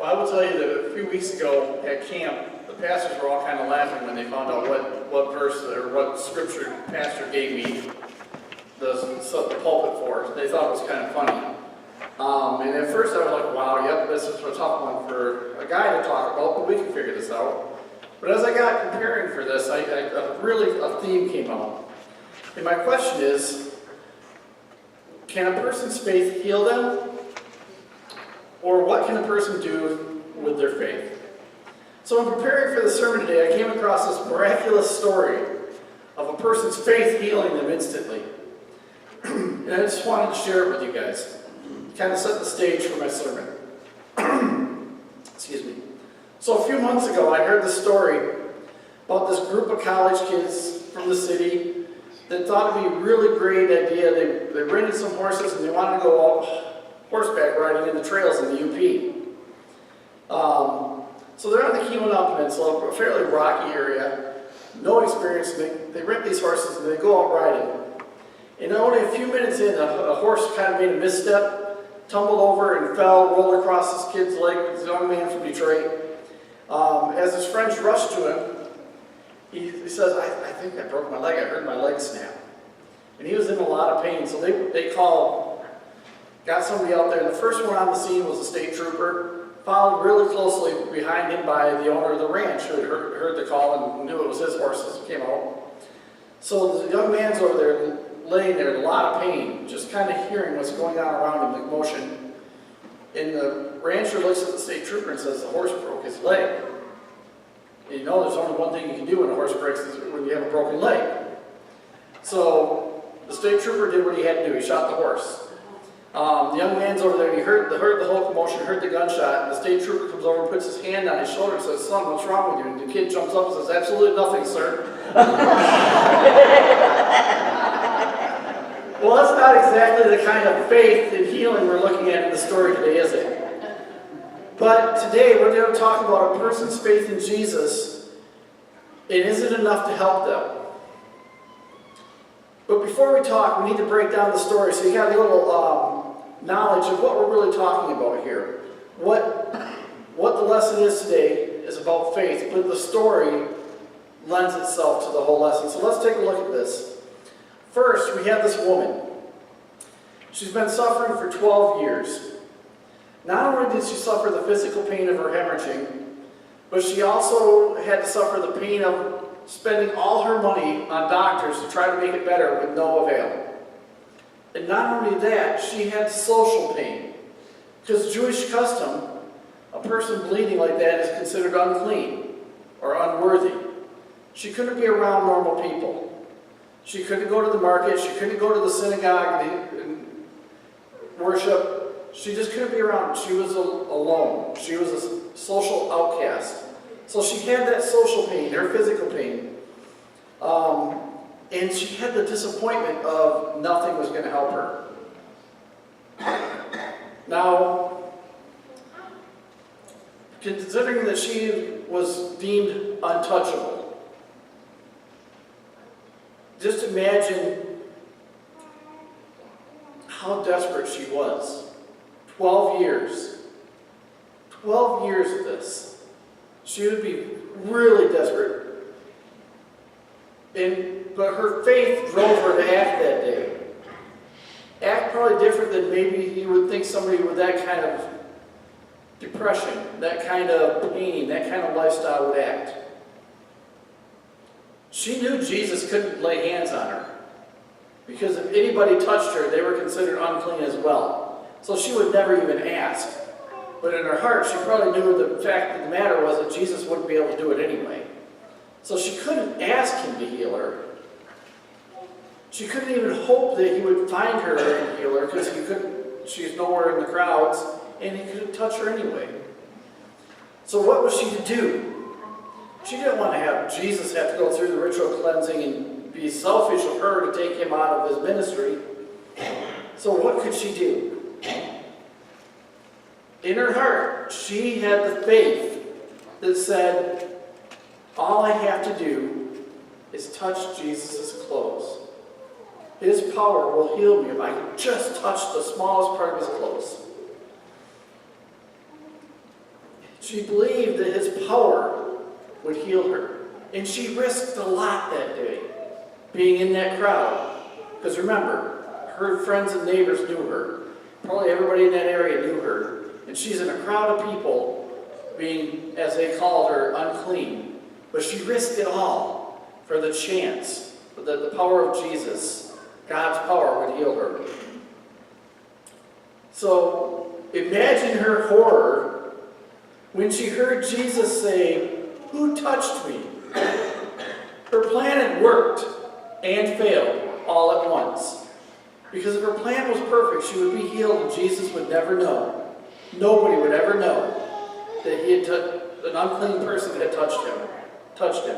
Well, I will tell you that a few weeks ago at camp, the pastors were all kind of laughing when they found out what verse or what scripture pastor gave me the pulpit for. They thought it was kind of funny. And at first I was like, wow, yep, this is a tough one for a guy to talk about, but we can figure this out. But as I got preparing for this, really a theme came out. And my question is, can a person's faith heal them? Or what can a person do with their faith? So in preparing for the sermon today, I came across this miraculous story of a person's faith healing them instantly. And I just wanted to share it with you guys. Kind of set the stage for my sermon. Excuse me. So a few months ago, I heard this story about this group of college kids from the city that thought it'd be a really great idea. They rented some horses and they wanted to go out horseback riding in the trails in the UP. So they're on the Keweenaw Peninsula, a fairly rocky area, no experience. They rent these horses and they go out riding. And only a few minutes in, a horse kind of made a misstep, tumbled over and fell, rolled across this kid's leg, this young man from Detroit. As his friends rushed to him, he says, I think I broke my leg, I heard my leg snap. And he was in a lot of pain, so they called, got somebody out there, and the first one on the scene was a state trooper, followed really closely behind him by the owner of the ranch, who had heard the call and knew it was his horses that came out. So the young man's over there, laying there in a lot of pain, just kind of hearing what's going on around him, the motion. And the rancher looks at the state trooper and says, the horse broke his leg. And you know there's only one thing you can do when a horse breaks is when you have a broken leg. So the state trooper did what he had to do. He shot the horse. The young man's over there and he heard the whole commotion, heard the gunshot, and the state trooper comes over and puts his hand on his shoulder and says, son, what's wrong with you? And the kid jumps up and says, absolutely nothing, sir. Well, that's not exactly the kind of faith and healing we're looking at in the story today, is it? But today we're going to talk about a person's faith in Jesus. It isn't enough to help them. But before we talk, we need to break down the story so you got a little knowledge of what we're really talking about here. What the lesson is today is about faith, but the story lends itself to the whole lesson. So let's take a look at this. First, we have this woman. She's been suffering for 12 years. Not only did she suffer the physical pain of her hemorrhaging, but she also had to suffer the pain of spending all her money on doctors to try to make it better with no avail. And not only that, she had social pain. Because Jewish custom, a person bleeding like that is considered unclean or unworthy. She couldn't be around normal people. She couldn't go to the market. She couldn't go to the synagogue and worship. She just couldn't be around. She was alone. She was a social outcast. So she had that social pain, her physical pain. And she had the disappointment of nothing was going to help her. Now, considering that she was deemed untouchable, just imagine how desperate she was. 12 years. 12 years of this. She would be really desperate. But her faith drove her to act that day. Act probably different than maybe you would think somebody with that kind of depression, that kind of pain, that kind of lifestyle would act. She knew Jesus couldn't lay hands on her, because if anybody touched her, they were considered unclean as well. So she would never even ask. But in her heart, she probably knew the fact of the matter was that Jesus wouldn't be able to do it anyway. So she couldn't ask him to heal her. She couldn't even hope that he would find her and heal her, because she's nowhere in the crowds, and he couldn't touch her anyway. So what was she to do? She didn't want to have Jesus have to go through the ritual cleansing and be selfish of her to take him out of his ministry. So what could she do? In her heart, she had the faith that said, all I have to do is touch Jesus' clothes. His power will heal me if I can just touch the smallest part of his clothes. She believed that his power would heal her. And she risked a lot that day, being in that crowd. Because remember, her friends and neighbors knew her. Probably everybody in that area knew her. And she's in a crowd of people being, as they called her, unclean. But she risked it all for the chance that the power of Jesus, God's power, would heal her. So imagine her horror when she heard Jesus say, "Who touched me?" Her plan had worked and failed all at once. Because if her plan was perfect, she would be healed and Jesus would never know. Nobody would ever know that an unclean person had touched him.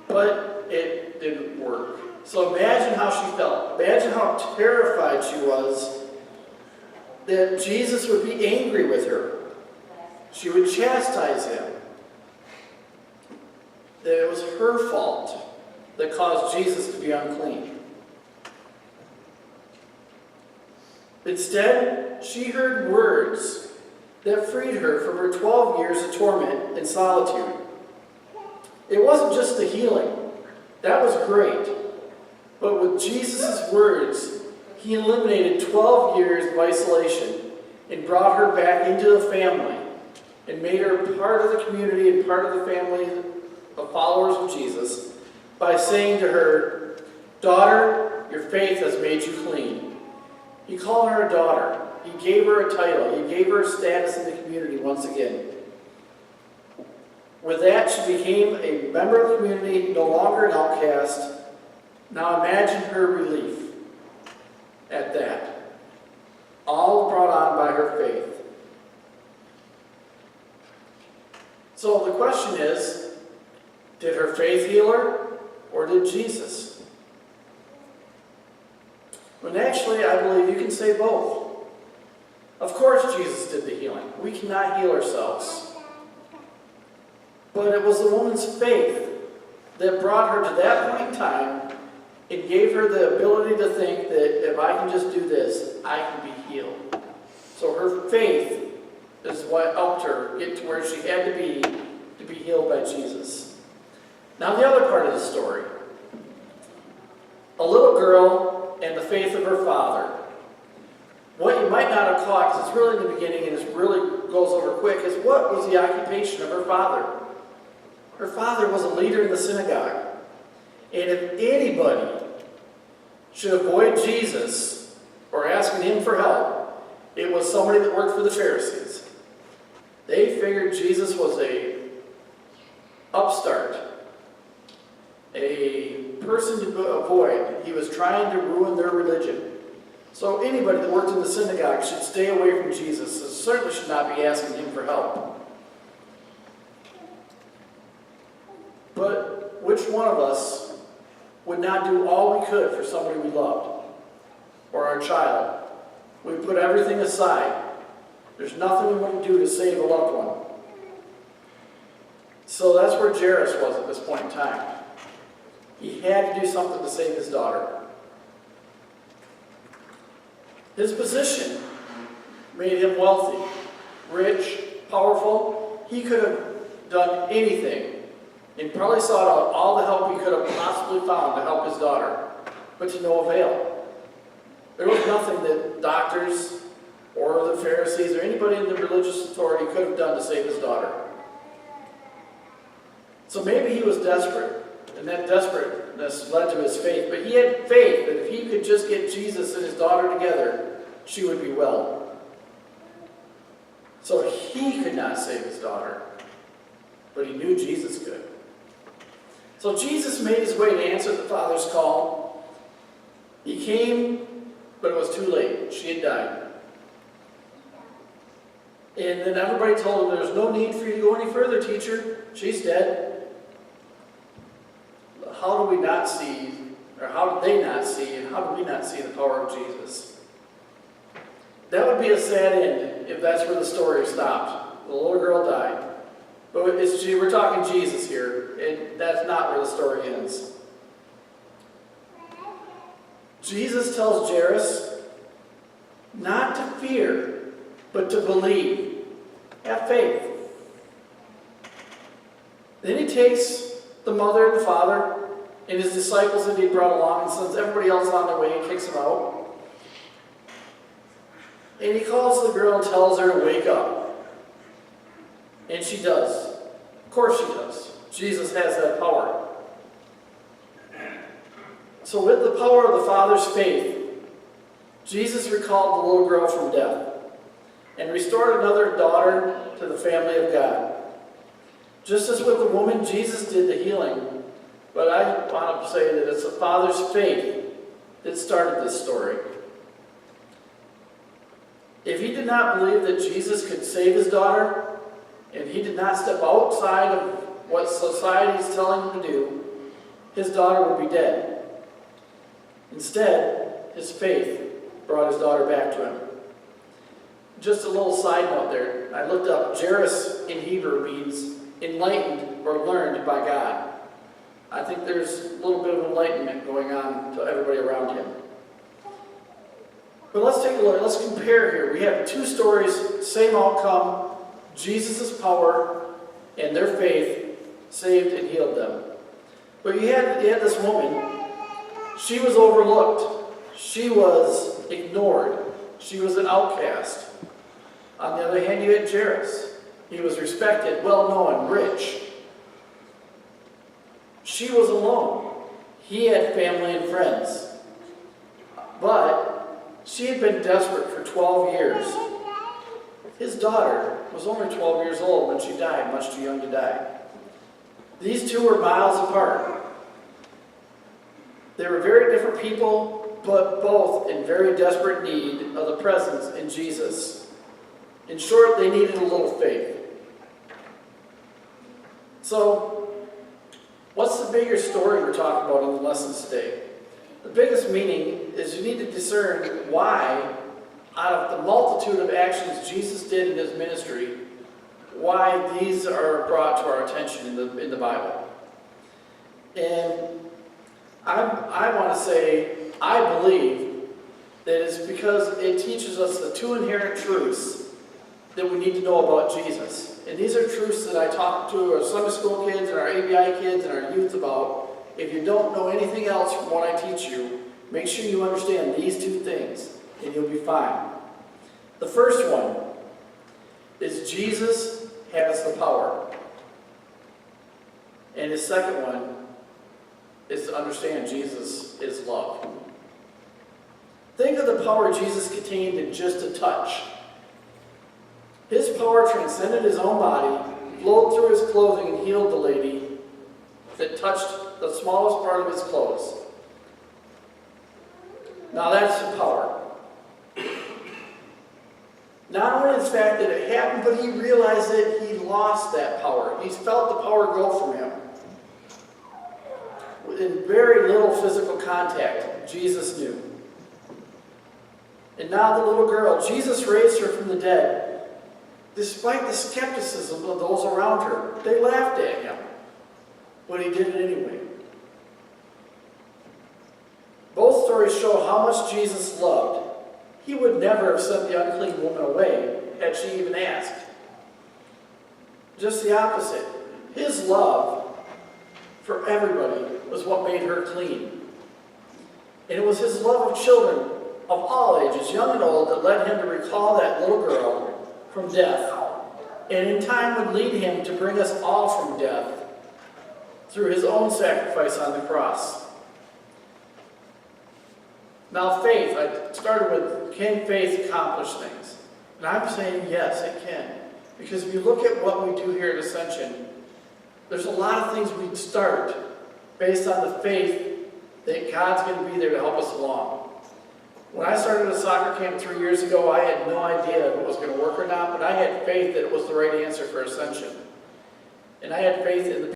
But it didn't work. So imagine how she felt. Imagine how terrified she was that Jesus would be angry with her. She would chastise him. That it was her fault that caused Jesus to be unclean. Instead, she heard words that freed her from her 12 years of torment and solitude. It wasn't just the healing. That was great. But with Jesus' words, he eliminated 12 years of isolation and brought her back into the family and made her part of the community and part of the family of followers of Jesus by saying to her, "Daughter, your faith has made you clean." He called her a daughter. He gave her a title. He gave her a status in the community once again. With that, she became a member of the community, no longer an outcast. Now imagine her relief at that. All brought on by her faith. So the question is, did her faith heal her, or did Jesus? When actually, I believe you can say both. Of course Jesus did the healing. We cannot heal ourselves. But it was the woman's faith that brought her to that point in time and gave her the ability to think that if I can just do this, I can be healed. So her faith is what helped her get to where she had to be healed by Jesus. Now the other part of the story. A little girl and the faith of her father. What you might not have caught, because it's really in the beginning and it really goes over quick, is what was the occupation of her father? Her father was a leader in the synagogue. And if anybody should avoid Jesus or asking him for help, it was somebody that worked for the Pharisees. They figured Jesus was a upstart, a person to avoid. He was trying to ruin their religion. So anybody that worked in the synagogue should stay away from Jesus. So certainly should not be asking him for help. But which one of us would not do all we could for somebody we loved or our child? We put everything aside. There's nothing we wouldn't do to save a loved one. So that's where Jairus was at this point in time. He had to do something to save his daughter. His position made him wealthy, rich, powerful. He could have done anything and probably sought out all the help he could have possibly found to help his daughter, but to no avail. There was nothing that doctors or the Pharisees or anybody in the religious authority could have done to save his daughter. So maybe he was desperate, and that desperateness led to his faith. But he had faith that if he could just get Jesus and his daughter together, she would be well. So he could not save his daughter, but he knew Jesus could. So Jesus made his way to answer the Father's call. He came, but it was too late. She had died. And then everybody told him, "There's no need for you to go any further, teacher. She's dead." How do we not see, or how did they not see, and how do we not see the power of Jesus? That would be a sad end if that's where the story stopped. The little girl died. But we're talking Jesus here, and that's not where the story ends. Jesus tells Jairus not to fear, but to believe. Have faith. Then he takes the mother and the father and his disciples that he brought along and sends everybody else on their way and kicks them out. And he calls the girl and tells her to wake up. And she does. Of course she does. Jesus has that power. So with the power of the Father's faith, Jesus recalled the little girl from death and restored another daughter to the family of God. Just as with the woman, Jesus did the healing. But I want to say that it's the Father's faith that started this story. If he did not believe that Jesus could save his daughter, and he did not step outside of what society is telling him to do, his daughter would be dead. Instead, his faith brought his daughter back to him. Just a little side note there. I looked up, Jairus in Hebrew means enlightened or learned by God. I think there's a little bit of enlightenment going on to everybody around him. But let's take a look. Let's compare here. We have two stories, same outcome. Jesus' power and their faith saved and healed them. But you had this woman. She was overlooked. She was ignored. She was an outcast. On the other hand, you had Jairus. He was respected, well-known, rich. She was alone. He had family and friends. But she had been desperate for 12 years. His daughter was only 12 years old when she died, much too young to die. These two were miles apart. They were very different people, but both in very desperate need of the presence in Jesus. In short, they needed a little faith. So, what's the bigger story we're talking about in the lessons today? The biggest meaning is you need to discern why, out of the multitude of actions Jesus did in his ministry, why these are brought to our attention in the Bible. And I want to say, I believe that it's because it teaches us the two inherent truths that we need to know about Jesus. And these are truths that I talk to our Sunday school kids and our ABI kids and our youth about. If you don't know anything else from what I teach you, make sure you understand these two things, and you'll be fine. The first one is Jesus has the power. And his second one is to understand Jesus is love. Think of the power Jesus contained in just a touch. His power transcended his own body, flowed through his clothing, and healed the lady that touched the smallest part of his clothes. Now that's the power. Not only the fact that it happened, but he realized that he lost that power. He felt the power go from him. In very little physical contact, Jesus knew. And now the little girl, Jesus raised her from the dead. Despite the skepticism of those around her, they laughed at him. But he did it anyway. Both stories show how much Jesus loved. He would never have sent the unclean woman away had she even asked. Just the opposite. His love for everybody was what made her clean. And it was his love of children of all ages, young and old, that led him to recall that little girl from death. And in time would lead him to bring us all from death through his own sacrifice on the cross. Now faith, I started with, can faith accomplish things? And I'm saying yes, it can. Because if you look at what we do here at Ascension, there's a lot of things we start based on the faith that God's going to be there to help us along. When I started a soccer camp 3 years ago, I had no idea if it was going to work or not, but I had faith that it was the right answer for Ascension. And I had faith in the